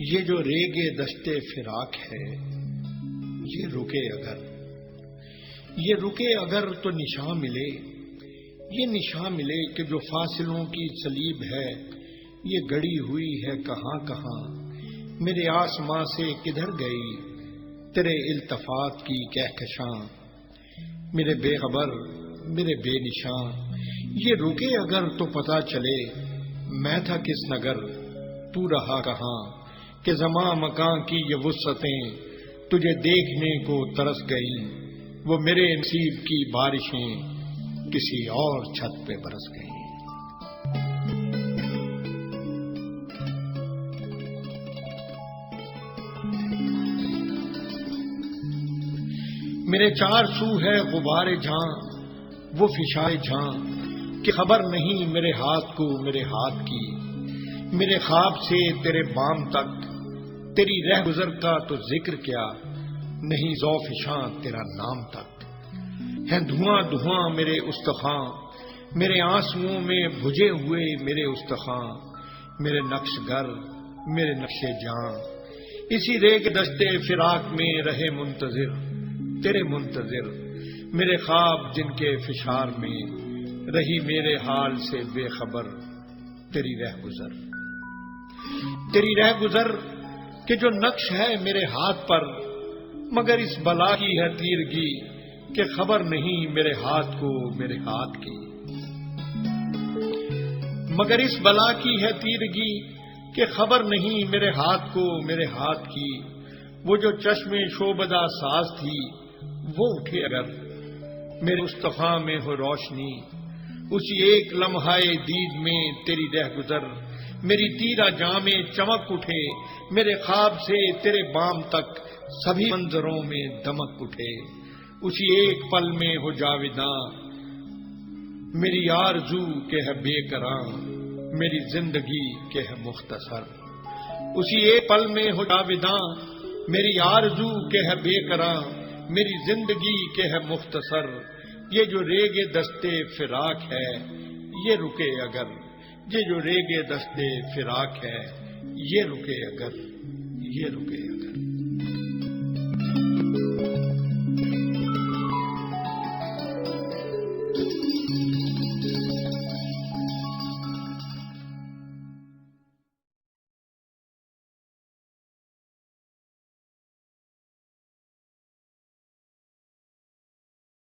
یہ جو ریگے دشتے فراق ہے یہ رکے اگر تو نشان ملے، یہ نشان ملے کہ جو فاصلوں کی صلیب ہے یہ گڑی ہوئی ہے کہاں کہاں، میرے آسماں سے کدھر گئی تیرے التفات کی کہکشاں، میرے بے خبر میرے بے نشان، یہ رکے اگر تو پتہ چلے میں تھا کس نگر تو رہا کہاں، کہ زمان مکان کی یہ وسعتیں تجھے دیکھنے کو ترس گئیں، وہ میرے نصیب کی بارشیں کسی اور چھت پہ برس گئیں۔ میرے چار سو ہے غبار جہاں وہ فشائے جہاں، کہ خبر نہیں میرے ہاتھ کو میرے ہاتھ کی، میرے خواب سے تیرے بام تک تیری رہ گزر کا تو ذکر کیا، نہیں ذوفشاں تیرا نام تک، ہیں دھواں دھواں میرے استخواں، میرے آنسوؤں میں بھجے ہوئے میرے استخواں، میرے نقش گر میرے نقش جاں، اسی ریگ دشتے فراق میں رہے منتظر تیرے منتظر، میرے خواب جن کے فشار میں رہی میرے حال سے بے خبر تیری رہ گزر کہ جو نقش ہے میرے ہاتھ پر، مگر اس بلا کی ہے تیرگی کہ خبر نہیں میرے ہاتھ کو میرے ہاتھ کی، مگر اس بلا کی ہے تیرگی کہ خبر نہیں میرے ہاتھ کو میرے ہاتھ کی، وہ جو چشم شوبدہ ساز تھی وہ اٹھے اگر میرے مصطفیٰ میں ہو روشنی، اسی ایک لمحہ دید میں تیری رہ گزر، میری تیرا جام چمک اٹھے، میرے خواب سے تیرے بام تک سبھی منظروں میں دمک اٹھے، اسی ایک پل میں ہو جاویداں میری آرزو کہ ہے بے قراں، میری زندگی کہ ہے مختصر، اسی ایک پل میں ہو جاویداں میری آرزو کہ ہے بے قراں، میری زندگی کہ ہے مختصر، یہ جو ریگے دستے فراق ہے یہ رکے اگر، یہ جو ریگے دستے فراق ہے یہ رکے اگر، یہ رکے اگر۔